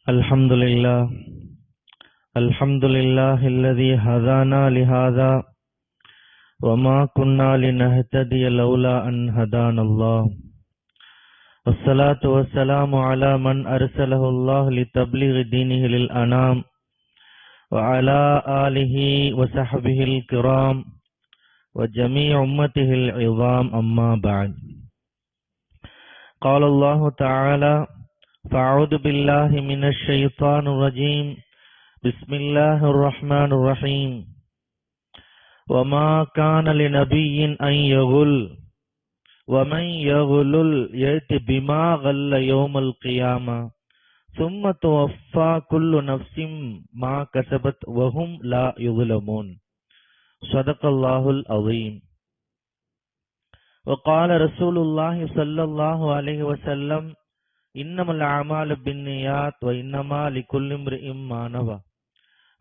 الحمد لله الحمد لله الذي هدانا لهذا وما كنا لنهتدي لولا أن هدانا الله والصلاة والسلام على من أرسله الله لتبليغ دينه للأنام وعلى آله وصحبه الكرام وجميع أمته العظام أما بعد. قال الله تعالى: فأعوذ بالله من الشيطان الرجيم. بسم الله الرحمن الرحيم. وما كان لنبي أن يغل ومن يغلل يأت بما غل يوم القيامة ثم توفى كل نفس ما كسبت وهم لا يظلمون. صدق الله العظيم. وقال رسول الله صلى الله عليه وسلم: إنما الأعمال بالنيات وإنما لكل امرئ ما نوى.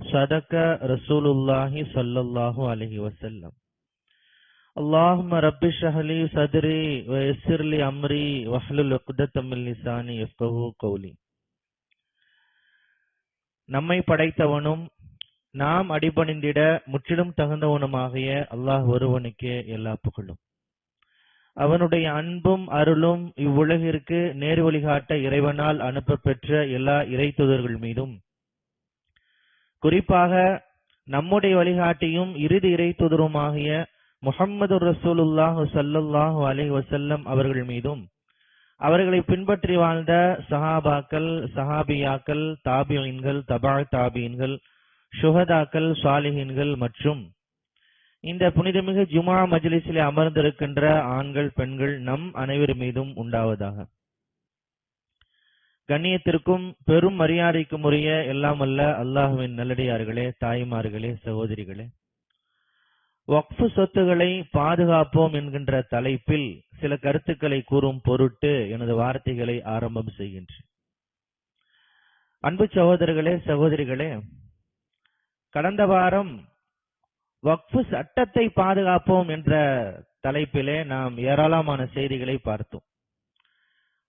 صدق رسول الله صلى الله عليه وسلم. اللهم رب اشرح لي صدري ويسر لي أمري واحلل عقدة من لساني يفقهوا قولي. நம்மை படைத்தவனும் நாம் அடிபணிந்திட முற்றிலும் தகுந்தவனுமாகிய அல்லாஹ் ஒருவனுக்கே எல்லா புகழும். அவனுடைய அன்பும் அருளும் இவ்வுலகிற்கு நேர் வழிகாட்ட இறைவனால் அனுப்ப பெற்ற எல்லா இறைத்தூதர்கள் மீதும், குறிப்பாக நம்முடைய வழிகாட்டியும் இறுதி இறைத்தூதருமாகிய முஹம்மது ரசூலுல்லாஹ் ஸல்லல்லாஹு அலைஹி வஸல்லம் அவர்கள் மீதும், அவர்களை பின்பற்றி வாழ்ந்த சஹாபாக்கள், சஹாபியாக்கள், தாபியீன்கள், தபா தாபியீன்கள், ஷுஹதாக்கள், சாலிஹீன்கள் மற்றும் இந்த புனிதமிகு ஜுமா மஜ்லிஸிலே அமர்ந்திருக்கின்ற ஆண்கள், பெண்கள் நம் அனைவர் மீதும் உண்டாவதாக. கண்ணியத்திற்கும் பெரும் மரியாதைக்கும் உரிய எல்லாம் அல்ல அல்லாஹ்வின் நல்லடியார்களே, தாய்மார்களே, சகோதரிகளே, வக்ஃபு சொத்துக்களை பாதுகாப்போம் என்கின்ற தலைப்பில் சில கருத்துக்களை கூறும் பொருட்டு எனது வார்த்தைகளை ஆரம்பம் செய்கின்றேன். அன்பு சகோதரர்களே, சகோதரிகளே, கடந்த வாரம் வக்ஃபு சட்டத்தை பாதுகாப்போம் என்ற தலைப்பிலே நாம் ஏராளமான செய்திகளை பார்த்தோம்.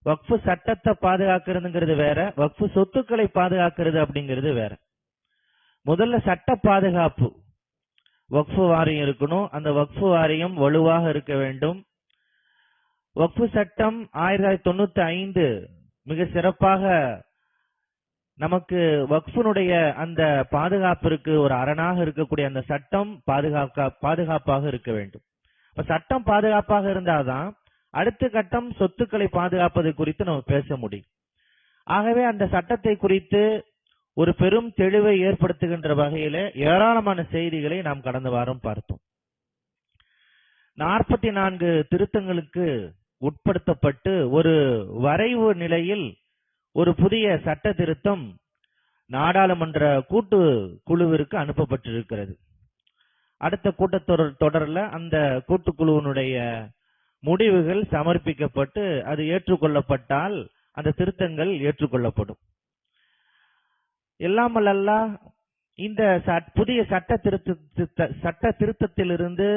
வக்ஃபு சட்டத்தை பாதுகாக்கிறதுங்கிறது வேற, வக்ஃபு சொத்துக்களை பாதுகாக்கிறது அப்படிங்கிறது வேற. முதல்ல சட்ட பாதுகாப்பு. வக்ஃபு வாரியம் இருக்கணும், அந்த வக்ஃபு வாரியம் வலுவாக இருக்க வேண்டும். வக்ஃபு சட்டம் 1995 மிக சிறப்பாக நமக்கு வக்ஃபுனுடைய அந்த பாதுகாப்பிற்கு ஒரு அரணாக இருக்கக்கூடிய அந்த சட்டம் பாதுகாப்பாக இருக்க வேண்டும். சட்டம் பாதுகாப்பாக இருந்தால்தான் அடுத்த கட்டம் சொத்துக்களை பாதுகாப்பது குறித்து நம்ம பேச முடியும். ஆகவே அந்த சட்டத்தை குறித்து ஒரு பெரும் தெளிவை ஏற்படுத்துகின்ற வகையில ஏராளமான செய்திகளை நாம் கடந்த வாரம் பார்த்தோம். 44 திருத்தங்களுக்கு உட்படுத்தப்பட்டு ஒரு வரைவு நிலையில் ஒரு புதிய சட்ட திருத்தம் நாடாளுமன்ற கூட்டு குழுவிற்கு அனுப்பப்பட்டிருக்கிறது. அடுத்த கூட்டத்தொடரில் அந்த கூட்டுக்குழுவினுடைய முடிவுகள் சமர்ப்பிக்கப்பட்டு அது ஏற்றுக்கொள்ளப்பட்டால் அந்த திருத்தங்கள் ஏற்றுக்கொள்ளப்படும். எல்லாம் அல்லாஹ் இந்த புதிய சட்ட திருத்தத்திலிருந்து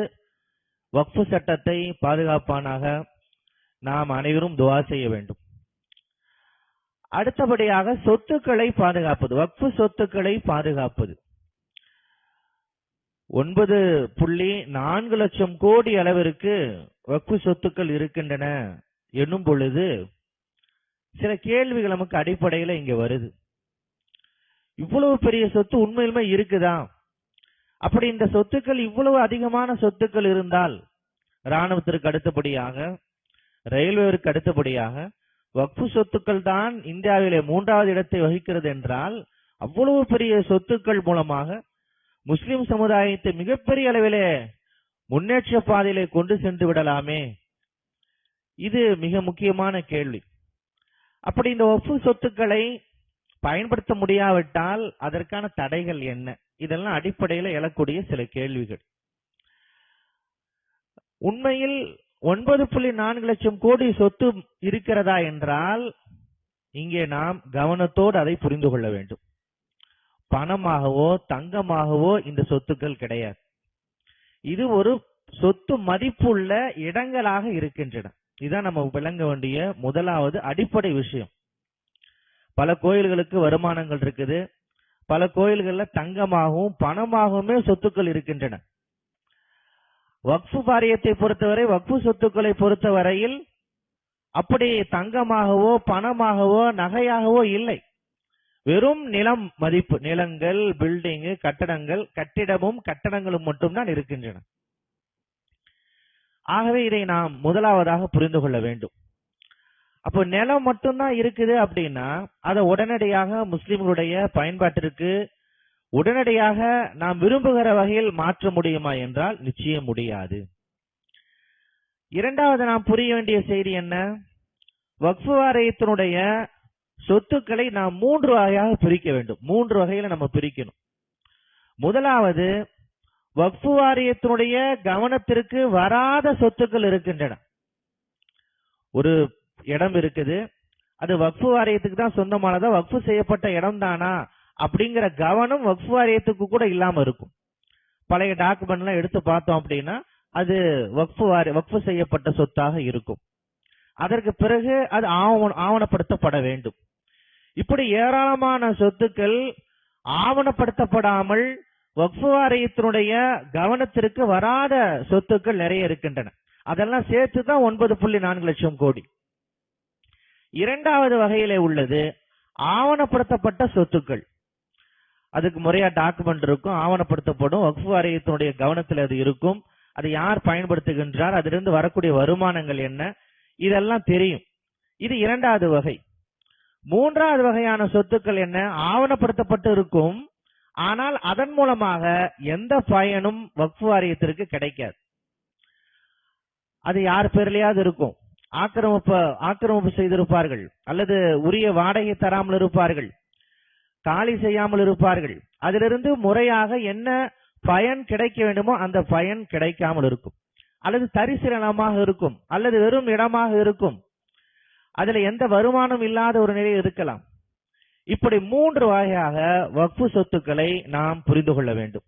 வக்ஃபு சட்டத்தை பாதுகாப்பானாக. நாம் அனைவரும் துஆ செய்ய வேண்டும். அடுத்தபடியாக சொத்துக்களை பாதுகாப்பது, வக்ஃபு சொத்துக்களை பாதுகாப்பது. 9.4 லட்சம் கோடி அளவிற்கு வக்ஃபு சொத்துக்கள் இருக்கின்றன என்னும் பொழுது சில கேள்விகள் நமக்கு அடிப்படையில் இங்க வருது. இவ்வளவு பெரிய சொத்து உண்மையிலுமே இருக்குதா? அப்படி இந்த சொத்துக்கள் இவ்வளவு அதிகமான சொத்துக்கள் இருந்தால், ராணுவத்திற்கு அடுத்தபடியாக, ரயில்வேக்கு அடுத்தபடியாக வக்ஃபு சொத்துக்கள் தான் இந்தியாவிலே 3வது இடத்தை வகிக்கிறது என்றால், அவ்வளவு பெரிய சொத்துக்கள் மூலமாக முஸ்லிம் சமுதாயத்தை மிகப்பெரிய அளவிலே முன்னேற்ற பாதையிலே கொண்டு சென்று விடலாமே. இது மிக முக்கியமான கேள்வி. அப்படி இந்த வக்ஃபு சொத்துக்களை பயன்படுத்த முடியாவிட்டால் அதற்கான தடைகள் என்ன? இதெல்லாம் அடிப்படையில் எழக்கூடிய சில கேள்விகள். உண்மையில் 9.4 லட்சம் கோடி சொத்து இருக்கிறதா என்றால் இங்கே நாம் கவனத்தோடு அதை புரிந்து கொள்ள வேண்டும். பணமாகவோ தங்கமாகவோ இந்த சொத்துக்கள் கிடையாது. இது ஒரு சொத்து மதிப்புள்ள இடங்களாக இருக்கின்றன. இதுதான் நம்ம விளங்க வேண்டிய முதலாவது அடிப்படை விஷயம். பல கோயில்களுக்கு வருமானங்கள் இருக்குது. பல கோயில்கள்ல தங்கமாகவும் பணமாகவுமே சொத்துக்கள் இருக்கின்றன. வக்ஃபு வாரியத்தை பொறுத்தவரை, வக்ஃபு சொத்துக்களை பொறுத்தவரையில் அப்படி தங்கமாகவோ பணமாகவோ நகையாகவோ இல்லை. வெறும் நிலம் மதிப்பு, நிலங்கள், பில்டிங், கட்டடங்கள், கட்டடங்களும் மட்டும்தான் இருக்கின்றன. ஆகவே இதை நாம் முதலாவதாக புரிந்து கொள்ள வேண்டும். அப்போ நிலம் மட்டும்தான் இருக்குது அப்படின்னா அதை உடனடியாக முஸ்லிம்களுடைய பயன்பாட்டிற்கு உடனடியாக நாம் விரும்புகிற வகையில் மாற்ற முடியுமா என்றால் நிச்சயம் முடியாது. இரண்டாவது நாம் புரிய வேண்டிய செய்தி என்ன? வக்ஃபு வாரியத்தினுடைய சொத்துக்களை நாம் 3 வகையாக பிரிக்க வேண்டும். 3 வகையில நம்ம பிரிக்கணும். முதலாவது, வக்ஃபு வாரியத்தினுடைய கவனத்திற்கு வராத சொத்துக்கள் இருக்கின்றன. ஒரு இடம் இருக்குது, அது வக்ஃபு வாரியத்துக்கு தான் சொந்தமானதா, வக்ஃபு செய்யப்பட்ட இடம் தானா அப்படிங்கிற கவனம் வக்ஃபு வாரியத்துக்கு கூட இல்லாம இருக்கும். பழைய டாக்குமெண்ட்லாம் எடுத்து பார்த்தோம் அப்படின்னா அது வக்ஃபு செய்யப்பட்ட சொத்தாக இருக்கும். அதற்கு பிறகு அது ஆவணப்படுத்தப்பட வேண்டும். இப்படி ஏராளமான சொத்துக்கள் ஆவணப்படுத்தப்படாமல் வக்ஃபு வாரியத்தினுடைய கவனத்திற்கு வராத சொத்துக்கள் நிறைய இருக்கின்றன. அதெல்லாம் சேர்த்து தான் 9.4 லட்சம் கோடி. இரண்டாவது வகையிலே உள்ளது ஆவணப்படுத்தப்பட்ட சொத்துக்கள். அதுக்கு முறையா டாக்குமெண்ட் இருக்கும், ஆவணப்படுத்தப்படும், வக்ஃபு வாரியத்தினுடைய கவனத்தில் அது இருக்கும். அதை யார் பயன்படுத்துகின்றார், அதிலிருந்து வரக்கூடிய வருமானங்கள் என்ன, இதெல்லாம் தெரியும். இது இரண்டாவது வகை. மூன்றாவது வகையான சொத்துக்கள் என்ன? ஆவணப்படுத்தப்பட்டு இருக்கும், ஆனால் அதன் மூலமாக எந்த பயனும் வக்ஃபு வாரியத்திற்கு கிடைக்காது. அது யார் பேர்லயாவது இருக்கும், ஆக்கிரமிப்பு செய்திருப்பார்கள், அல்லது உரிய வாடகை தராமல் இருப்பார்கள், காலி செய்யாமல் இருப்பார்கள். அதிலிருந்து முறையாக என்ன பயன் கிடைக்க வேண்டுமோ அந்த பயன் கிடைக்காமல் இருக்கும், அல்லது தரிசு நிலமாக இருக்கும், அல்லது வெறும் இடமாக இருக்கும், அதுல எந்த வருமானம் இல்லாத ஒரு நிலை இருக்கலாம். இப்படி 3 வகையாக வக்ஃபு சொத்துக்களை நாம் புரிந்து கொள்ள வேண்டும்.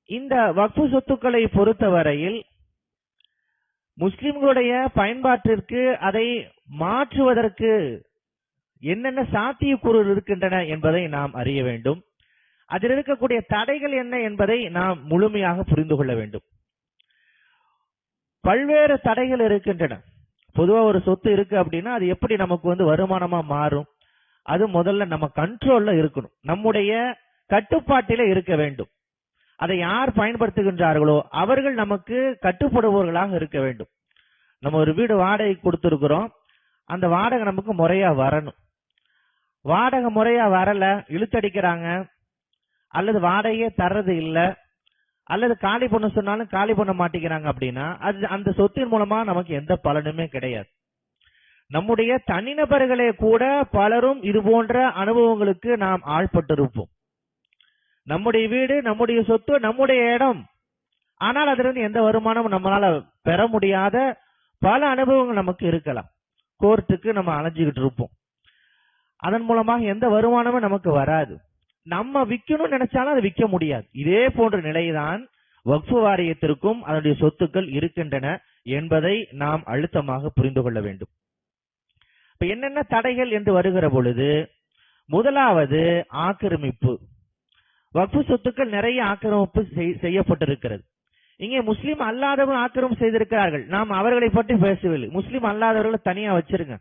இந்த வக்ஃபு சொத்துக்களை பொறுத்தவரையில் முஸ்லிம்களுடைய பயன்பாட்டிற்கு அதை மாற்றுவதற்கு என்னென்ன சாத்தியக்கூறு இருக்கின்றன என்பதை நாம் அறிய வேண்டும். அதில் இருக்கக்கூடிய தடைகள் என்ன என்பதை நாம் முழுமையாக புரிந்து கொள்ள வேண்டும். பல்வேறு தடைகள் இருக்கின்றன. பொதுவா ஒரு சொத்து இருக்கு அப்படின்னா அது எப்படி நமக்கு வருமானமா மாறும்? அது முதல்ல நம்ம கண்ட்ரோல்ல இருக்கணும், நம்முடைய கட்டுப்பாட்டில இருக்க வேண்டும். அதை யார் பயன்படுத்துகின்றார்களோ அவர்கள் நமக்கு கட்டுப்படுபவர்களாக இருக்க வேண்டும். நம்ம ஒரு வீடு வாடகை கொடுத்திருக்கிறோம், அந்த வாடகை நமக்கு முறையா வரணும். வாடகை முறையா வரல, இழுத்தடிக்கிறாங்க, அல்லது வாடகையே தர்றது இல்ல, அல்லது காலி பண்ண சொன்னாலும் காலி பண்ண மாட்டேங்கிறாங்க அப்படின்னா அது அந்த சொத்தின் மூலமா நமக்கு எந்த பலனுமே கிடையாது. நம்முடைய தனிநபர்களே கூட பலரும் இது போன்ற அனுபவங்களுக்கு நாம் ஆள்பட்டிருப்போம். நம்முடைய வீடு, நம்முடைய சொத்து, நம்முடைய இடம், ஆனால் அதிலிருந்து எந்த வருமானமும் நம்மளால பெற முடியாத பல அனுபவங்கள் நமக்கு இருக்கலாம். கோர்ட்டுக்கு நம்ம அலைஞ்சுக்கிட்டு இருப்போம், அதன் மூலமாக எந்த வருமானமும் நமக்கு வராது. நம்ம விற்கணும்னு நினைச்சாலும் அதை விற்க முடியாது. இதே போன்ற நிலைதான் வக்ஃபு வாரியத்திற்கும் அதனுடைய சொத்துக்கள் இருக்கின்றன என்பதை நாம் அழுத்தமாக புரிந்து கொள்ள வேண்டும். இப்ப என்னென்ன தடைகள் என்று வருகிற பொழுது, முதலாவது ஆக்கிரமிப்பு. வக்ஃபு சொத்துக்கள் நிறைய ஆக்கிரமிப்பு செய்யப்பட்டிருக்கிறது. இங்கே முஸ்லிம் அல்லாதவர்கள் ஆக்கிரமிப்பு செய்திருக்கிறார்கள். நாம் அவர்களை பற்றி பேசவில்லை, முஸ்லிம் அல்லாதவர்களை தனியா வச்சிருங்க.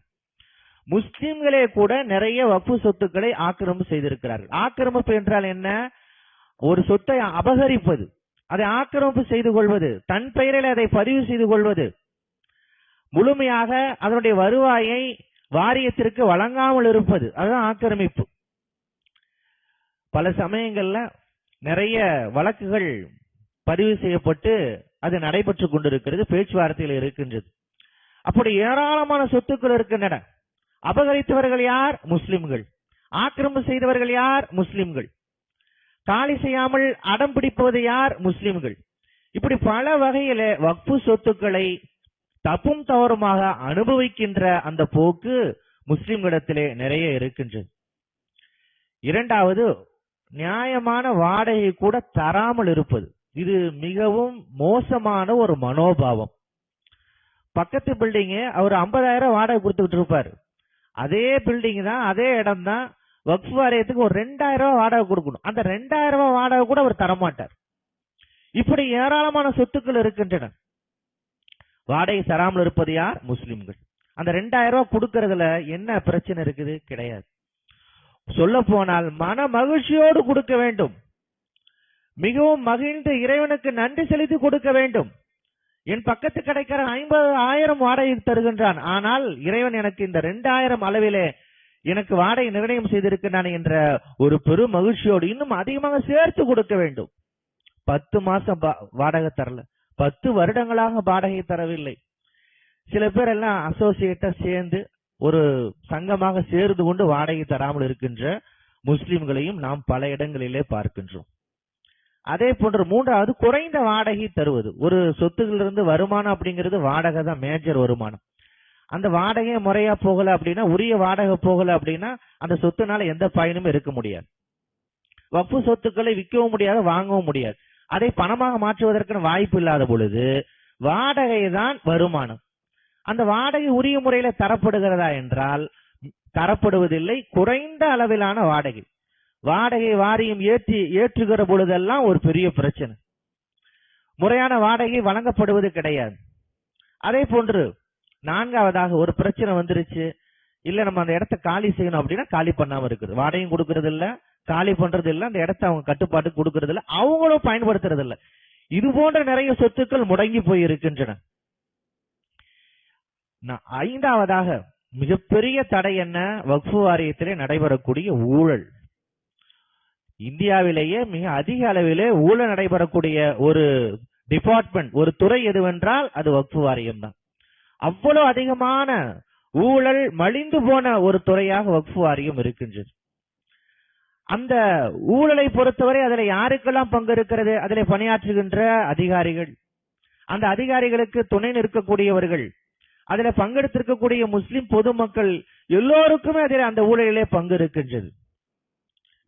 முஸ்லிம்களே கூட நிறைய வக்ஃபு சொத்துக்களை ஆக்கிரமிப்பு செய்திருக்கிறார்கள். ஆக்கிரமிப்பு என்றால் என்ன? ஒரு சொத்தை அபகரிப்பது, அதை ஆக்கிரமிப்பு செய்து கொள்வது, தன் பெயரில் அதை பதிவு செய்து கொள்வது, முழுமையாக அதனுடைய வருவாயை வாரியத்திற்கு வழங்காமல் இருப்பது, அதுதான் ஆக்கிரமிப்பு. பல சமயங்கள்ல நிறைய வழக்குகள் பதிவு செய்யப்பட்டு அது நடைபெற்றுக் கொண்டிருக்கிறது, பேச்சுவார்த்தையில் இருக்கின்றது. அப்படி ஏராளமான சொத்துக்கள் இருக்கின்றன. அபகரித்தவர்கள் யார்? முஸ்லிம்கள். ஆக்கிரமிப்பு செய்தவர்கள் யார்? முஸ்லிம்கள். காலி செய்யாமல் அடம் பிடிப்பது யார்? முஸ்லிம்கள். இப்படி பல வகையில வக்ஃபு சொத்துக்களை தப்பும் தவறுமாக அனுபவிக்கின்ற அந்த போக்கு முஸ்லிம்களிடத்திலே நிறைய இருக்கின்றது. இரண்டாவது, நியாயமான வாடகை கூட தராமல் இருப்பது. இது மிகவும் மோசமான ஒரு மனோபாவம். பக்கத்து பில்டிங் அவர் 50,000 வாடகை கொடுத்துக்கிட்டு இருப்பாரு, அதே பில்டிங் தான், அதே இடம் தான், வக்ஃப் வாரியத்துக்கு ஒரு 2000 ரூபாய் வாடகை கொடுக்கணும். அந்த 2000 ரூபாய் வாடகை கூட அவர் தரமாட்டார். இப்படி ஏராளமான சொத்துக்கள் இருக்கின்றன. வாடகை தராமல் இருப்பது யார்? முஸ்லிம்கள். அந்த 2000 ரூபாய் கொடுக்கறதுல என்ன பிரச்சனை இருக்குது? கிடையாது. சொல்ல போனால் மன மகிழ்ச்சியோடு கொடுக்க வேண்டும், மிகவும் மகிழ்ந்து இறைவனுக்கு நன்றி செலுத்தி கொடுக்க வேண்டும். என் பக்கத்து கிடைக்கிற 50,000 வாடகை தருகின்றான், ஆனால் இறைவன் எனக்கு இந்த 2000 அளவிலே எனக்கு வாடகை நிர்ணயம் செய்திருக்கிறான் என்ற ஒரு பெரும் மகிழ்ச்சியோடு இன்னும் அதிகமாக சேர்த்து கொடுக்க வேண்டும். 10 மாசம் வாடகை தரல, 10 வருடங்களாக வாடகை தரவில்லை. சில பேர் எல்லாம் அசோசியேட்டா சேர்ந்து ஒரு சங்கமாக சேர்ந்து கொண்டு வாடகை தராமல் இருக்கின்ற முஸ்லிம்களையும் நாம் பல இடங்களிலே பார்க்கின்றோம். அதே போன்று மூன்றாவது, குறைந்த வாடகை தருவது. ஒரு சொத்துகளிலிருந்து வருமானம் அப்படிங்கிறது வாடகை தான் மேஜர் வருமானம். அந்த வாடகை முறையா போகல அப்படின்னா, உரிய வாடகை போகல அப்படின்னா அந்த சொத்துனால எந்த பயனும் இருக்க முடியாது. வக்ஃபு சொத்துக்களை விற்கவும் முடியாது, வாங்கவும் முடியாது. அதை பணமாக மாற்றுவதற்கு வாய்ப்பு இல்லாத பொழுது வாடகை தான் வருமானம். அந்த வாடகை உரிய முறையில தரப்படுகிறதா என்றால் தரப்படுவதில்லை. குறைந்த அளவிலான வாடகை, வாடகை வாரியம் ஏற்றுகிற பொழுதெல்லாம் ஒரு பெரிய பிரச்சனை. முறையான வாடகை வழங்கப்படுவது கிடையாது. அதே போன்று நான்காவதாக ஒரு பிரச்சனை வந்துருச்சு, இல்ல நம்ம அந்த இடத்த காலி செய்யணும் அப்படின்னா காலி பண்ணாம இருக்குது. வாடகையும் கொடுக்கறது இல்ல, காலி பண்றது இல்ல, அந்த இடத்த அவங்க கட்டுப்பாட்டு கொடுக்கறது இல்ல, அவங்களும் பயன்படுத்துறது இல்ல. இது போன்ற நிறைய சொத்துக்கள் முடங்கி போய் இருக்கின்றன. ஐந்தாவதாக மிகப்பெரிய தடை என்ன? வக்ஃபு வாரியத்திலே நடைபெறக்கூடிய ஊழல். இந்தியாவிலேயே மிக அதிக அளவிலே ஊழல் நடைபெறக்கூடிய ஒரு டிபார்ட்மெண்ட், ஒரு துறை எதுவென்றால் அது வக்ஃபு வாரியம் தான். அவ்வளவு அதிகமான ஊழல் மலிந்து போன ஒரு துறையாக வக்ஃபு வாரியம் இருக்கின்றது. அந்த ஊழலை பொறுத்தவரை அதில் யாருக்கெல்லாம் பங்கு இருக்கிறது? அதில் பணியாற்றுகின்ற அதிகாரிகள், அந்த அதிகாரிகளுக்கு துணை நிற்கக்கூடியவர்கள், அதில் பங்கெடுத்திருக்கக்கூடிய முஸ்லிம் பொதுமக்கள் எல்லோருக்குமே அதில் அந்த ஊழலிலே பங்கு இருக்கின்றது.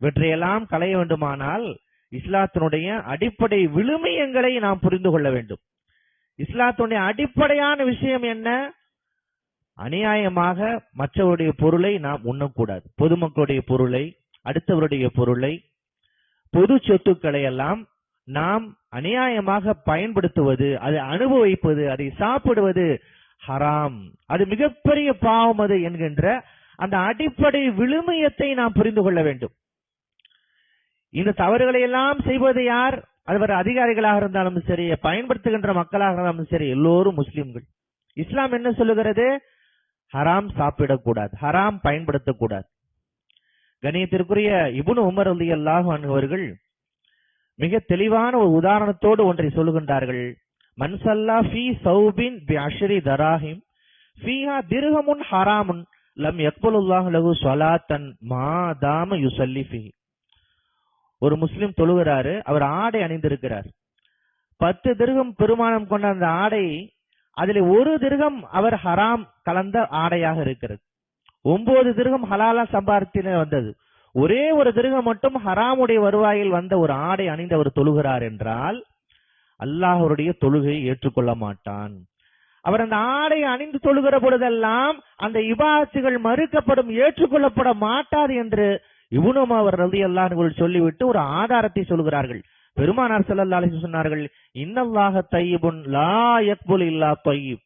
இவற்றையெல்லாம் களைய வேண்டுமானால் இஸ்லாத்தினுடைய அடிப்படை விழுமியங்களை நாம் புரிந்து கொள்ள வேண்டும். இஸ்லாத்தினுடைய அடிப்படையான விஷயம் என்ன? அநியாயமாக மற்றவருடைய பொருளை நாம் உண்ணக்கூடாது. பொதுமக்களுடைய பொருளை, அடுத்தவருடைய பொருளை, பொது சொத்துக்களை எல்லாம் நாம் அநியாயமாக பயன்படுத்துவது, அதை அனுபவிப்பது, அதை சாப்பிடுவது ஹராம். அது மிகப்பெரிய பாவம் அது என்கின்ற அந்த அடிப்படை விழுமியத்தை நாம் புரிந்து கொள்ள வேண்டும். இந்த தவறுகளை எல்லாம் செய்வது யார்? அது அதிகாரிகளாக இருந்தாலும் சரி, பயன்படுத்துகின்ற மக்களாக இருந்தாலும் சரி, எல்லோரும் முஸ்லிம்கள். இஸ்லாம் என்ன சொல்லுகிறது? ஹராம் சாப்பிடக்கூடாது, ஹராம் பயன்படுத்தக்கூடாது. கணியத்திற்குரிய இப்னு உமர் ரலியல்லாஹு அன்ஹு அவர்கள் மிக தெளிவான ஒரு உதாரணத்தோடு ஒன்றை சொல்லுகின்றார்கள். மன் ஸல்லா ஃபீ ஸௌபின் பி10 தராஹிம் ஃபீஹா திர்ஹமுன் ஹராமுன் லம் யக்பலுல்லாஹு லஹு ஸலாத்தன் மா தாம யுஸல்லி ஃபீஹி. ஒரு முஸ்லிம் தொழுகிறாரு, அவர் ஆடை அணிந்திருக்கிறார். 10 திர்ஹம் பெருமானம் கொண்ட அந்த ஆடை, அதில் 1 திர்ஹம் அவர் ஹராம் கலந்த ஆடையாக இருக்கிறது. 9 திர்ஹம் ஹலாலா சம்பாதித்து வந்தது. ஒரே 1 திர்ஹம் மட்டும் ஹராமுடைய வருவாயில் வந்த ஒரு ஆடை அணிந்து அவர் தொழுகிறார் என்றால் அல்லாஹ்வுடைய தொழுகையை ஏற்றுக்கொள்ள மாட்டான். அவர் அந்த ஆடை அணிந்து தொழுகிற பொழுதெல்லாம் அந்த இபாதத்துகள் மறுக்கப்படும், ஏற்றுக்கொள்ளப்பட மாட்டாது என்று இப்னு உமர் ரலியல்லாஹு அன்ஹு சொல்லிவிட்டு ஒரு ஆதாரத்தை சொல்கிறார்கள். பெருமானார் ஸல்லல்லாஹு அலைஹி வஸல்லம் சொன்னார்கள், இன்னல்லாஹ தய்யிபுன் லா யக்புல் இல்லா தய்யிப்.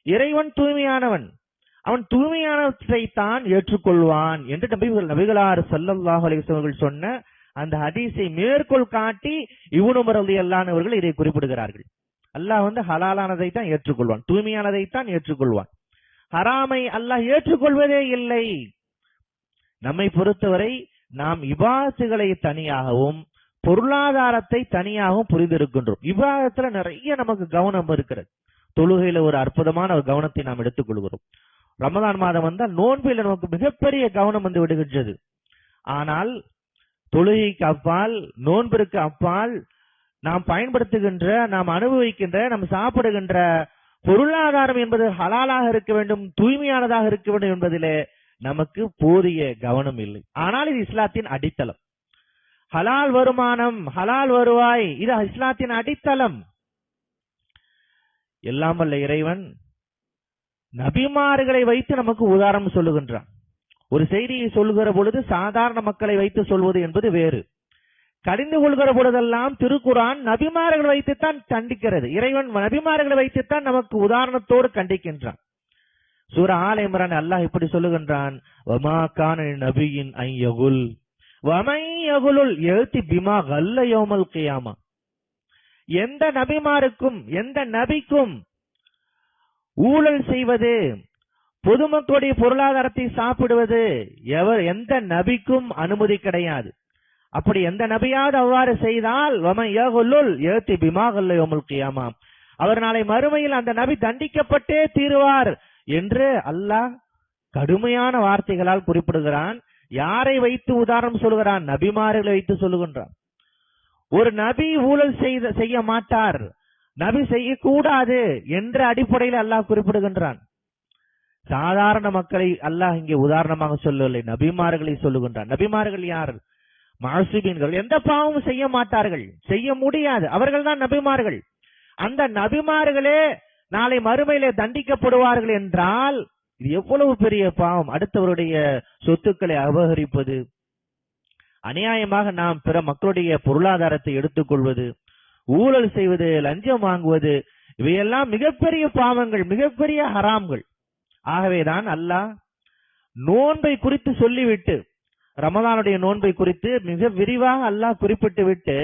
இறைவன் தூய்மையானவன், அவன் தூய்மையானவற்றை தான் ஏற்றுக்கொள்வான் என்று நபிகளார் ஸல்லல்லாஹு அலைஹி வஸல்லம் சொன்ன அந்த ஹதீஸை மேற்கோள் காட்டி இப்னு உமர் ரலியல்லாஹு அன்ஹு அவர்கள் இதை குறிப்பிடுகிறார்கள். அல்லாஹ் ஹலாலானதை தான் ஏற்றுக்கொள்வான், தூய்மையானதை தான் ஏற்றுக்கொள்வான். ஹராமை அல்லாஹ் ஏற்றுக்கொள்வதே இல்லை. நம்மை பொறுத்தவரை நாம் இபாதத்துகளை தனியாகவும் பொருளாதாரத்தை தனியாகவும் புரிந்திருக்கின்றோம். இபாதத்துல நிறைய நமக்கு கவனம் இருக்கிறது. தொழுகையில ஒரு அற்புதமான ஒரு கவனத்தை நாம் எடுத்துக் கொள்கிறோம். ரமதான் மாதம் வந்தால் நோன்பில் நமக்கு மிகப்பெரிய கவனம் வந்து விடுகின்றது. ஆனால் தொழுகைக்கு அப்பால், நோன்பிற்கு அப்பால் நாம் பயன்படுத்துகின்ற, நாம் அனுபவிக்கின்ற, நாம் சாப்பிடுகின்ற பொருளாதாரம் என்பது ஹலாலாக இருக்க வேண்டும், தூய்மையானதாக இருக்க வேண்டும் என்பதிலே நமக்கு போதிய கவனம் இல்லை. ஆனால் இது இஸ்லாத்தின் அடித்தளம். ஹலால் வருமானம், ஹலால் வருவாய், இது இஸ்லாத்தின் அடித்தளம். எல்லாம் வல்ல இறைவன் நபிமார்களை வைத்து நமக்கு உதாரணம் சொல்லுகின்றான். ஒரு செய்தியை சொல்லுகிற பொழுது சாதாரண மக்களை வைத்து சொல்வது என்பது வேறு. கடிந்து கொள்கிற பொழுதெல்லாம் திருக்குரான் நபிமார்களை வைத்துத்தான் கண்டிக்கிறது. இறைவன் நபிமார்களை வைத்துத்தான் நமக்கு உதாரணத்தோடு கண்டிக்கின்றான். சூரா ஆல இம்ரான் அல்லாஹ் இப்படி சொல்லுகின்றான், வமா கான நபியின் ஐயகுல் வமை யகுலுல் யதி பிமா கல்ல யௌமல் கியாமா. எந்த நபிமாருக்கும் எந்த நபிக்கும் ஊழல் செய்வது, பொதுமக்களுடைய பொருளாதாரத்தை சாப்பிடுவது எந்த நபிக்கும் அனுமதி கிடையாது. அப்படி எந்த நபியாவது அவ்வாறு செய்தால் அவர் நாளை மறுமையில் அந்த நபி தண்டிக்கப்பட்டே தீருவார் என்று அல்லாஹ் கடுமையான வார்த்தைகளால் குறிப்பிடுகிறான். யாரை வைத்து உதாரணம் சொல்கிறான்? நபிமார்களை வைத்து சொல்லுகின்றான். ஒரு நபி ஊழல் செய்ய மாட்டார், நபி செய்யக்கூடாது என்ற அடிப்படையில் அல்லாஹ் குறிப்பிடுகின்றான். சாதாரண மக்களை அல்லாஹ் இங்கே உதாரணமாக சொல்லவில்லை, நபிமார்களை சொல்லுகின்றான். நபிமார்கள் யார்? மாசுபீன்கள். எந்த பாவமும் செய்ய மாட்டார்கள், செய்ய முடியாது, அவர்கள் தான் நபிமார்கள். அந்த நபிமார்களே நாளை மறுமையிலே தண்டிக்கப்படுவார்கள் என்றால் இது எவ்வளவு பெரிய பாவம்! அடுத்தவருடைய சொத்துக்களை அபகரிப்பது, அநியாயமாக நாம் பிற மக்களுடைய பொருளாதாரத்தை எடுத்துக்கொள்வது, ஊழல் செய்வது, லஞ்சம் வாங்குவது, இவையெல்லாம் மிகப்பெரிய பாவங்கள், மிகப்பெரிய ஹராம்கள். ஆகவேதான் அல்லாஹ் நோன்பை குறித்து சொல்லிவிட்டு, ரமதானுடைய நோன்பை குறித்து மிக விரிவாக அல்லாஹ் குறிப்பிட்டு விட்டு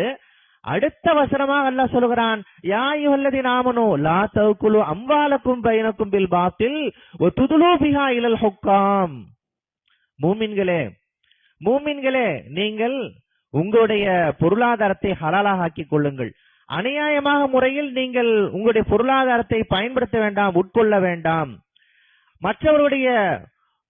அடுத்த வசனமாக அல்லாஹ் சொல்கிறான், யா அய்யுஹல்லதீன ஆமனூ லா தஅகுலு அம்வாலக்கும் பைனக்கும் பில் பாத்தில் வ துதுலூ பிஹா இலல் ஹுக்காம். மூமின்களே, நீங்கள் உங்களுடைய பொருளாதாரத்தை ஹலாலாக ஆக்கிக் கொள்ளுங்கள். அநியாயமாக முறையில் நீங்கள் உங்களுடைய பொருளாதாரத்தை பயன்படுத்த வேண்டாம், உட்கொள்ள வேண்டாம். மற்றவருடைய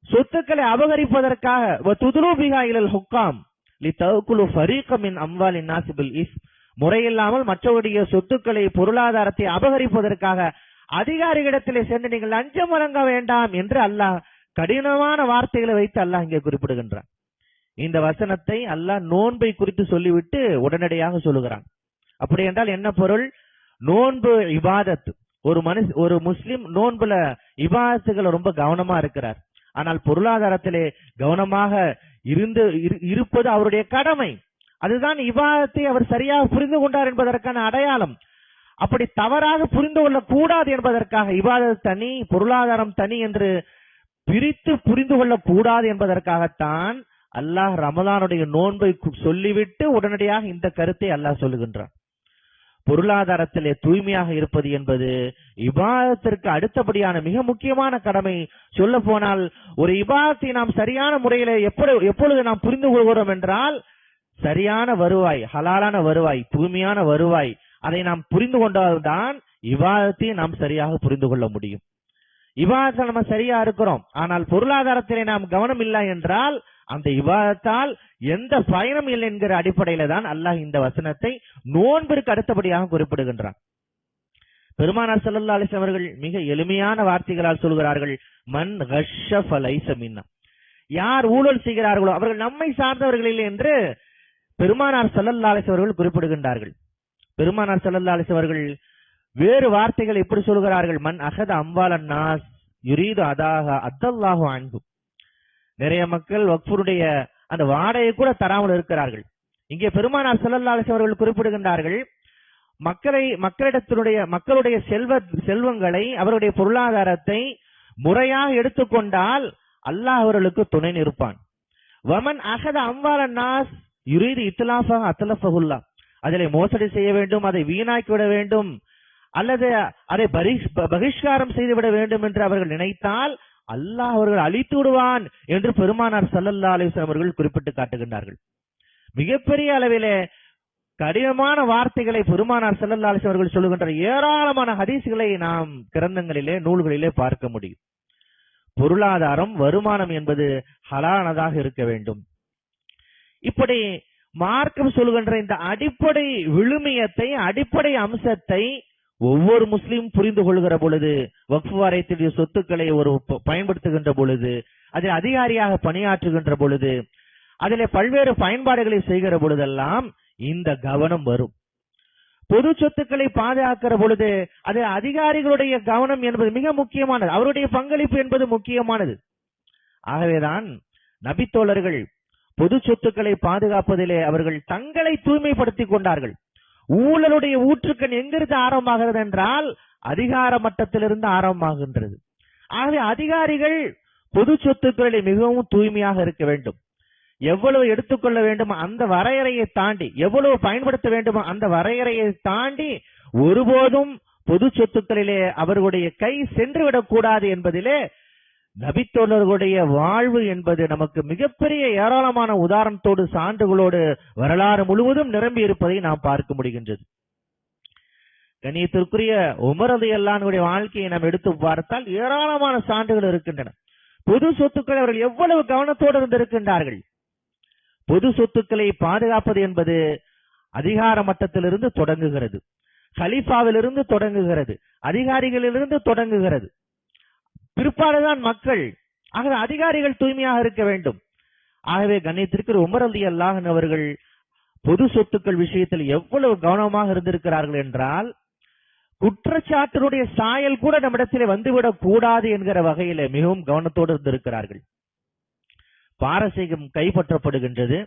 சொத்துக்களை அபகரிப்பதற்காக துதுலூ பிஹா இலல் ஹுக்காம் லிதஅகுலு ஃபரீக மின் அம்வாலின் நாஸி பில் இஸ்ம். முறையில்லாமல் மற்றவருடைய சொத்துக்களை பொருளாதாரத்தை அபகரிப்பதற்காக அதிகாரிகளிடத்திலே சென்று நீங்கள் லஞ்சம் வழங்க வேண்டாம் என்று அல்லாஹ் கடினமான வார்த்தைகளை வைத்து அல்லாஹ் இங்கே குறிப்பிடுகின்றான். இந்த வசனத்தை அல்லாஹ் நோன்பை குறித்து சொல்லிவிட்டு உடனடியாக சொல்லுகிறான். அப்படி என்றால் என்ன பொருள்? நோன்பு இபாதத். ஒரு முஸ்லிம் நோன்புல இபாதத்துகளை ரொம்ப கவனமா இருக்கிறார். ஆனால் பொருளாதாரத்திலே கவனமாக இருப்பது அவருடைய கடமை. அதுதான் இபாதத்தை அவர் சரியாக புரிந்து கொண்டார் என்பதற்கான அடையாளம். அப்படி தவறாக புரிந்து கொள்ளக் கூடாது என்பதற்காக இபாதத் தனி, பொருளாதாரம் தனி என்று பிரித்து புரிந்து கொள்ளக் கூடாது என்பதற்காகத்தான் அல்லாஹ் ரமலானுடைய நோன்பை சொல்லிவிட்டு உடனடியாக இந்த கருத்தை அல்லாஹ் சொல்லுகின்றான். பொருளாதாரத்திலே தூய்மையாக இருப்பது என்பது இபாதத்திற்கு அடுத்தபடியான மிக முக்கியமான கடமை. சொல்ல போனால் ஒரு இபாதத்தை நாம் சரியான முறையிலே எப்பொழுது நாம் புரிந்து கொள்கிறோம் என்றால், சரியான வருவாய், ஹலாலான வருவாய், தூய்மையான வருவாய், அதை நாம் புரிந்து கொண்டால்தான் இபாதத்தை நாம் சரியாக புரிந்து கொள்ள முடியும். இபாதத்தில் நம்ம சரியா இருக்கிறோம், ஆனால் பொருளாதாரத்திலே நாம் கவனம் இல்லை என்றால் அந்த இபாதத்தால் எந்த பயனும் இல்லை என்கிற அடிப்படையில தான் அல்லாஹ் இந்த வசனத்தை நோன்பிற்கு அடுத்தபடியாக குறிப்பிடுகின்றான். பெருமானார் ஸல்லல்லாஹு அலைஹி வஸல்லம் அவர்கள் மிக எளிமையான வார்த்தைகளால் சொல்கிறார்கள், மன் கஷ்ஷ ஃபலைஸ மின்னா. யார் ஊழல் செய்கிறார்களோ அவர்கள் நம்மை சார்ந்தவர்கள் இல்லை என்று பெருமானார் ஸல்லல்லாஹு அலைஹி வஸல்லம் அவர்கள் குறிப்பிடுகின்றார்கள். பெருமானார் ஸல்லல்லாஹு அலைஹி வஸல்லம் அவர்கள் வேறு வார்த்தைகள் எப்படி சொல்கிறார்கள்? மன் அகத அம்வாலன் நாஸ் யுரீது அதாக அத்தல்லாஹு அன்ஹு. நிறைய மக்கள் வக்ஃபுடைய அந்த வாடகை கூட தராமல் இருக்கிறார்கள். இங்கே பெருமானார் ஸல்லல்லாஹு அலைஹி அவர்கள் குறிப்பிடுகின்றார்கள், மக்களுடைய செல்வங்களை, அவருடைய பொருளாதாரத்தை முறையாக எடுத்துக்கொண்டால் அல்லாஹ் அவர்களுக்கு துணை நிற்பான். வமன் அகத அம்வாலன் நாஸ் யுரீது இத்லாஃபஹ அத்லஃபஹுல்லாஹ். அதிலே மோசடி செய்ய வேண்டும், அதை வீணாக்கி விட வேண்டும், அல்லது அதை பகிஷ்காரம் செய்துவிட வேண்டும் என்று அவர்கள் நினைத்தால் அல்லாஹ் அவர்கள் அழித்து விடுவான் என்று பெருமானார் ஸல்லல்லாஹு அலைஹி வஸல்லம் அவர்கள் குறிப்பிட்டு காட்டுகின்றார்கள். மிகப்பெரிய அளவிலே கடினமான வார்த்தைகளை பெருமானார் ஸல்லல்லாஹு அலைஹி வஸல்லம் அவர்கள் சொல்லுகின்ற ஏராளமான ஹதீஸ்களை நாம் கிரந்தங்களிலே, நூல்களிலே பார்க்க முடியும். பொருளாதாரம், வருமானம் என்பது ஹலாலானதாக இருக்க வேண்டும். இப்படி மார்க்கம் சொல்லுகின்ற இந்த அடிப்படை விழுமியத்தை, அடிப்படை அம்சத்தை ஒவ்வொரு முஸ்லீம் புரிந்து கொள்கிற பொழுது, வக்ஃப் வாரியத்துடைய சொத்துக்களை ஒரு பயன்படுத்துகின்ற பொழுது, அதில் அதிகாரியாக பணியாற்றுகின்ற பொழுது, அதிலே பல்வேறு பயன்பாடுகளை செய்கிற பொழுதெல்லாம் இந்த கவனம் வரும். பொது சொத்துக்களை பாதுகாக்கிற பொழுது அது அதிகாரிகளுடைய கவனம் என்பது மிக முக்கியமானது, அவருடைய பங்களிப்பு என்பது முக்கியமானது. ஆகவேதான் நபித்தோழர்கள் பொது சொத்துக்களை பாதுகாப்பதிலே அவர்கள் தங்களை தூய்மைப்படுத்திக் கொண்டார்கள். ஊழலுடைய ஊற்றுக்கண் எங்கிருந்து ஆரம்பமாகிறது என்றால் அதிகார மட்டத்திலிருந்து ஆரம்பமாகின்றது. ஆகவே அதிகாரிகள் பொது சொத்துக்களை மிகவும் தூய்மையாக இருக்க வேண்டும். எவ்வளவு எடுத்துக்கொள்ள வேண்டும் அந்த வரையறையை தாண்டி, எவ்வளவு பயன்படுத்த வேண்டும் அந்த வரையறையை தாண்டி ஒருபோதும் பொது சொத்துக்களிலே அவர்களுடைய கை சென்றுவிடக் கூடாது என்பதிலே நபித்தோழர்களுடைய வாழ்வு என்பது நமக்கு மிகப்பெரிய ஏராளமான உதாரணத்தோடு சான்றுகளோடு வரலாறு முழுவதும் நிரம்பி இருப்பதை நாம் பார்க்க முடிகின்றது. கண்ணியத்திற்குரிய உமர் ரலியல்லாஹு அன்ஹுடைய வாழ்க்கையை நாம் எடுத்து பார்த்தால் ஏராளமான சான்றுகள் இருக்கின்றன. பொது சொத்துக்களை அவர்கள் எவ்வளவு கவனத்தோடு இருந்திருக்கின்றார்கள். பொது சொத்துக்களை பாதுகாப்பது என்பது அதிகார மட்டத்திலிருந்து தொடங்குகிறது, கலீஃபாவிலிருந்து தொடங்குகிறது, அதிகாரிகளிலிருந்து தொடங்குகிறது, பிற்பாடுதான் மக்கள். ஆகவே அதிகாரிகள் தூய்மையாக இருக்க வேண்டும். ஆகவே கண்ணியத்திற்கு உமர் ரலியல்லாஹு அன்ஹு அவர்கள் பொது சொத்துக்கள் விஷயத்தில் எவ்வளவு கவனமாக இருந்திருக்கிறார்கள் என்றால் குற்றச்சாட்டினுடைய சாயல் கூட நம்மிடத்திலே வந்துவிடக் கூடாது என்கிற வகையில மிகவும் கவனத்தோடு இருந்திருக்கிறார்கள். பாரசீகம் கைப்பற்றப்படுகின்றது.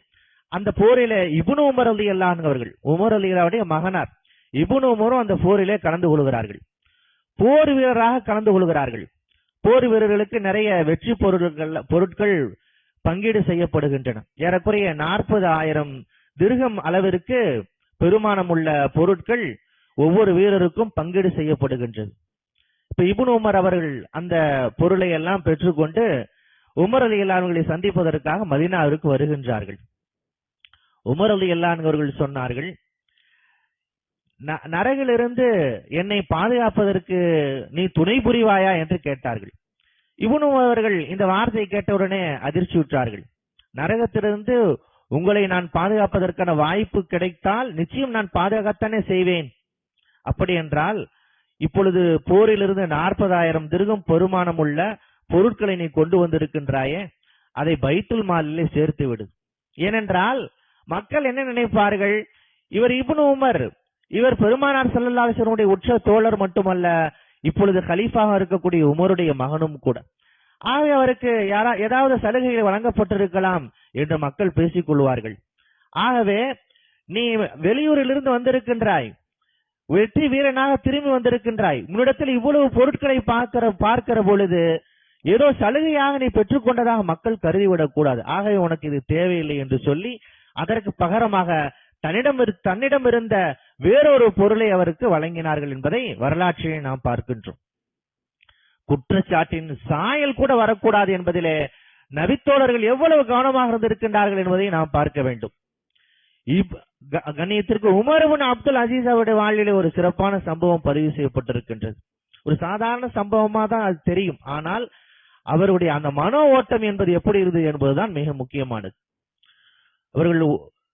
அந்த போரிலே இப்னு உமர் ரலியல்லாஹு அன்ஹு அவர்கள், உமர் ரலியல்லாஹுடைய மகனார் இப்னு உமரும் அந்த போரிலே கலந்து கொள்கிறார்கள். போர் வீரராக கலந்து கொள்கிறார்கள். போர் வீரர்களுக்கு நிறைய வெற்றி பொருட்கள் பங்கீடு செய்யப்படுகின்றன. ஏறக்குறைய 40,000 திர்ஹம் அளவிற்கு பெருமானம் உள்ள பொருட்கள் ஒவ்வொரு வீரருக்கும் பங்கீடு செய்யப்படுகின்றது. இப்ப இப்னு உமர் அவர்கள் அந்த பொருளை எல்லாம் பெற்றுக்கொண்டு உமர் ரலியல்லாஹு அன்ஹுவை சந்திப்பதற்காக மதீனாவிற்கு வருகின்றார்கள். உமர் ரலியல்லாஹு அன்ஹு அவர்கள் சொன்னார்கள், நரகிலிருந்து என்னை பாதுகாப்பதற்கு நீ துணை புரிவாயா என்று கேட்டார்கள். இப்னு உமர் அவர்கள் இந்த வார்த்தையை கேட்டவுடனே அதிர்ச்சியுற்றார்கள். நரகத்திலிருந்து உங்களை நான் பாதுகாப்பதற்கான வாய்ப்பு கிடைத்தால் நிச்சயம் நான் பாதுகாக்கத்தானே செய்வேன். அப்படி என்றால் இப்பொழுது போரிலிருந்து 40,000 திர்ஹம் பெருமானம் உள்ள பொருட்களை நீ கொண்டு வந்திருக்கின்றாயே, அதை பைத்துல் மாலிலே சேர்த்து விடு. ஏனென்றால் மக்கள் என்ன நினைப்பார்கள், இவர் இப்னு உமர், இவர் பெருமானார் ஸல்லல்லாஹு அலைஹி வஸல்லம் உற்ற தோழர் மட்டுமல்ல, இப்பொழுது கலீஃபாக இருக்கக்கூடிய உமருடைய மகனும் கூட. ஆகவே அவருக்கு ஏதாவது சலுகைகள் வழங்கப்பட்டிருக்கலாம் என்று மக்கள் பேசிக் கொள்வார்கள். ஆகவே நீ வெளியூரிலிருந்து வந்திருக்கின்றாய், வெற்றி வீரனாக திரும்பி வந்திருக்கின்றாய், உன்னிடத்தில் இவ்வளவு பொருட்களை பார்க்கிற பொழுது ஏதோ சலுகையாக நீ பெற்றுக்கொண்டதாக மக்கள் கருதிவிடக் கூடாது. ஆகவே உனக்கு இது தேவையில்லை என்று சொல்லி அதற்கு பகரமாக தன்னிடம் இருந்த வேறொரு பொருளை அவருக்கு வழங்கினார்கள் என்பதை வரலாற்றிலே நாம் பார்க்கின்றோம். குற்றச்சாட்டின் சாயல் கூட வரக்கூடாது என்பதிலே நபித்தோழர்கள் எவ்வளவு கவனமாக இருந்திருக்கின்றார்கள் என்பதை நாம் பார்க்க வேண்டும். கண்ணியத்திற்கு உமர் இப்னு அப்துல் அசீஸ் அவருடைய வாழ்விலே ஒரு சிறப்பான சம்பவம் பதிவு செய்யப்பட்டிருக்கின்றது. ஒரு சாதாரண சம்பவமா தான் அது தெரியும், ஆனால் அவருடைய அந்த மனோ ஓட்டம் என்பது எப்படி இருந்தது என்பதுதான் மிக முக்கியமானது. அவர்கள்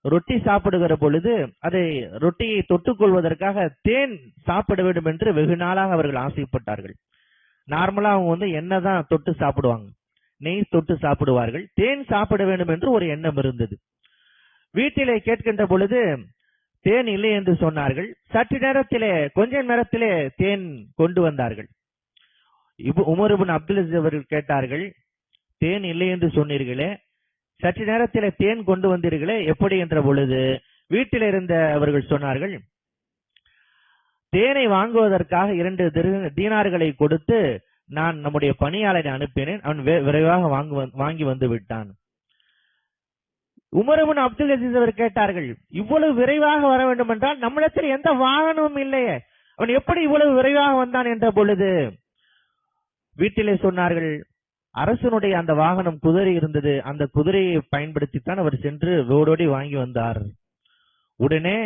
ரொட்டி சாப்பிடுகிற பொழுது அதை ரொட்டியை தொட்டுக் கொள்வதற்காக தேன் சாப்பிட வேண்டும் என்று வெகு நாளாக அவர்கள் ஆசைப்பட்டார்கள். நார்மலா அவங்க எண்ணெய் தான் தொட்டு சாப்பிடுவாங்க, நெய் தொட்டு சாப்பிடுவார்கள். தேன் சாப்பிட வேண்டும் என்று ஒரு எண்ணம் இருந்தது. வீட்டிலே கேட்கின்ற பொழுது தேன் இல்லை என்று சொன்னார்கள். சற்று நேரத்திலே கொஞ்ச நேரத்திலே தேன் கொண்டு வந்தார்கள். உமர் இப்னு அப்துல் அசீஸ் அவர்கள் கேட்டார்கள், தேன் இல்லை என்று சொன்னீர்களே, சற்று நேரத்திலே தேன் கொண்டு வந்தீர்களே, எப்படி என்ற பொழுது வீட்டில் இருந்த அவர்கள் சொன்னார்கள், தேனை வாங்குவதற்காக 2 தீனார்களை கொடுத்து நான் நம்முடைய பணியாளரை அனுப்பினேன், அவன் விரைவாக வாங்கி வந்து விட்டான். உமர் இப்னு அப்துல் அசீஸ் அவர் கேட்டார்கள், இவ்வளவு விரைவாக வர வேண்டும் என்றால் நம்மிடத்தில் எந்த வாகனமும் இல்லையே, அவன் எப்படி இவ்வளவு விரைவாக வந்தான் என்ற பொழுது வீட்டிலே சொன்னார்கள், அரசனுடைய அந்த வாகனம் குதிரை இருந்தது, அந்த குதிரையை பயன்படுத்தித்தான் அவர் சென்று ஓடோடி வாங்கி வந்தார். உடனே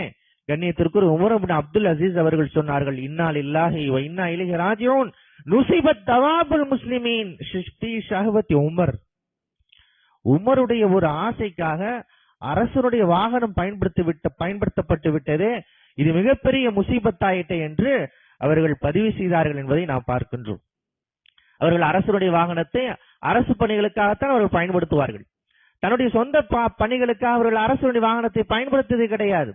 கண்ணியத்திற்கு உமர் இப்னு அப்துல் அசீஸ் அவர்கள் சொன்னார்கள், இன்னா லில்லாஹி வ இன்னா இலைஹி ராஜிஊன் நுஸிபத் தவாபுல் முஸ்லிமீன் ஷிஃப்தி ஷஹவத்தி உமர். உமருடைய ஒரு ஆசைக்காக அரசனுடைய வாகனம் பயன்படுத்தப்பட்டு விட்டதே, இது மிகப்பெரிய முசீபத்தாயிட்டே என்று அவர்கள் பதிவு செய்தார்கள் என்பதை நாம் பார்க்கின்றோம். அவர்கள் அரசனுடைய வாகனத்தை அரசு பணிகளுக்காகத்தான் அவர்கள் பயன்படுத்துவார்கள். தன்னுடைய சொந்த பணிகளுக்காக அவர்கள் அரசனுடைய வாகனத்தை பயன்படுத்துவது கிடையாது.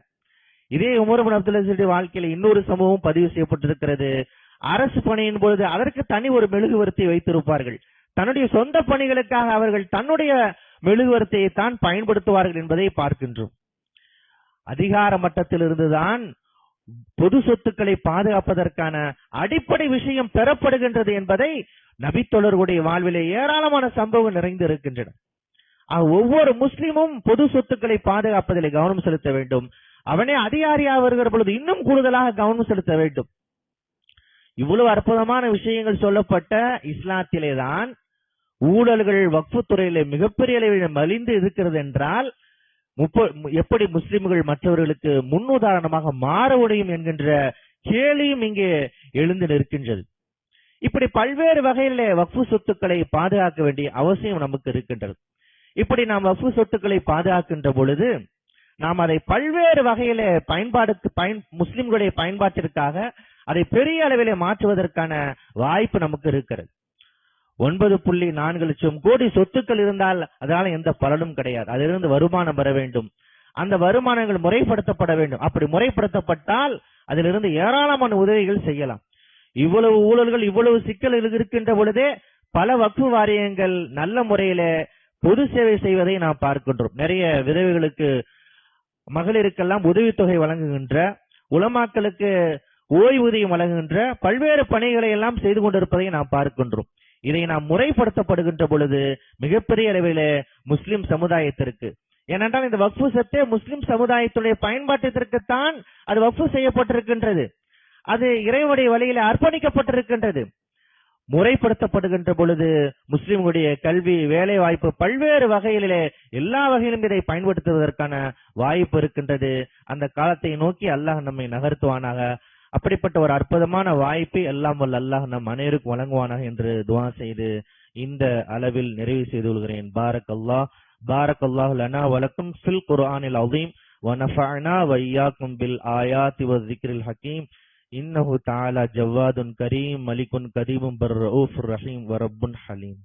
இதே உமர் இப்னு அப்துல் அசீஸ் வாழ்க்கையில இன்னொரு சம்பவம் பதிவு செய்யப்பட்டிருக்கிறது. அரசு பணியின் பொழுது அதற்கு தனி ஒரு மெழுகுவர்த்தி வைத்திருப்பார்கள். தன்னுடைய சொந்த பணிகளுக்காக அவர்கள் தன்னுடைய மெழுகுவர்த்தியை தான் பயன்படுத்துவார்கள் என்பதை பார்க்கின்றோம். அதிகார மட்டத்தில் இருந்துதான் பொது சொத்துக்களை பாதுகாப்பதற்கான அடிப்படை விஷயம் பெறப்படுகின்றது என்பதை நபித்தோழர்களுடைய வாழ்விலே ஏராளமான சம்பவம் நிறைந்து இருக்கின்றன. ஒவ்வொரு முஸ்லிமும் பொது சொத்துக்களை பாதுகாப்பதிலே கவனம் செலுத்த வேண்டும். அவனே அதிகாரியாக வருகிற பொழுது இன்னும் கூடுதலாக கவனம் செலுத்த வேண்டும். இவ்வளவு அற்புதமான விஷயங்கள் சொல்லப்பட்ட இஸ்லாத்திலேதான் ஊழல்கள் வக்ஃபு துறையிலே மிகப்பெரிய அளவில் மலிந்து இருக்கிறது என்றால் எப்படி முஸ்லிம்கள் மற்றவர்களுக்கு முன்னுதாரணமாக மாற முடியும் என்கின்ற கேள்வியும் இங்கே எழுந்து நிற்கின்றது. இப்படி பல்வேறு வகையிலே வக்ஃபு சொத்துக்களை பாதுகாக்க வேண்டிய அவசியம் நமக்கு இருக்கின்றது. இப்படி நாம் வக்ஃபு சொத்துக்களை பாதுகாக்கின்ற பொழுது நாம் அதை பல்வேறு வகையிலே முஸ்லிம்களுடைய பயன்பாட்டிற்காக அதை பெரிய அளவிலே மாற்றுவதற்கான வாய்ப்பு நமக்கு இருக்கிறது. 9.4 லட்சம் கோடி சொத்துக்கள் இருந்தால் அதனால எந்த பலனும் கிடையாது. அதிலிருந்து வருமானம் வர வேண்டும். அந்த வருமானங்கள் முறைப்படுத்தப்பட வேண்டும். அப்படி முறைப்படுத்தப்பட்டால் அதிலிருந்து ஏராளமான உதவிகள் செய்யலாம். இவ்வளவு ஊழல்கள் இவ்வளவு சிக்கல் இருக்கின்ற பொழுதே பல வக்ஃபு வாரியங்கள் நல்ல முறையில பொது சேவை செய்வதை நாம் பார்க்கின்றோம். நிறைய விதவைகளுக்கு மகளிருக்கெல்லாம் உதவித்தொகை வழங்குகின்ற, உலமாக்களுக்கு ஓய்வூதியம் வழங்குகின்ற பல்வேறு பணிகளை எல்லாம் செய்து கொண்டிருப்பதை நாம் பார்க்கின்றோம். இதை நாம் முறைப்படுத்தப்படுகின்ற பொழுது மிகப்பெரிய அளவிலே முஸ்லிம் சமுதாயத்திற்கு, ஏனென்றால் இந்த வக்ஃபு சொத்தே முஸ்லிம் சமுதாயத்துடைய பயன்பாட்டிற்குத்தான் அது வக்ஃபு செய்யப்பட்டிருக்கின்றது. அது இறைவனுடைய வழியிலே அர்ப்பணிக்கப்பட்டிருக்கின்றது. முறைப்படுத்தப்படுகின்ற பொழுது முஸ்லிம்களுடைய கல்வி, வேலை வாய்ப்பு பல்வேறு வகையிலே எல்லா வகையிலும் இதை பயன்படுத்துவதற்கான வாய்ப்பு இருக்கின்றது. அந்த காலத்தை நோக்கி அல்லாஹ் நம்மை நகர்த்துவானாக. அப்படிப்பட்ட ஒரு அற்புதமான வாய்ப்பை எல்லாம் வல்ல அல்லாஹ் நம் அனைவருக்கும் வழங்குவானாக என்று துஆ செய்து இந்த அளவில் நிறைவு செய்து கொள்கிறேன். பாரக்கல்லாஹு லனா வலக்கும் ஃபில் குர்ஆனில் அஸீம் வ நஃபஅனா வ இய்யாக்கும் பில் ஆயாத்தி வ ஸிக்ரில் ஹகீம். இன்னஹு தஆலா ஜவ்வாதுன் கரீம் மலிகுன் கரீமுன் பர் ரഊஃபுர் ரஹீம் வ ரப்புன் ஹலீம்.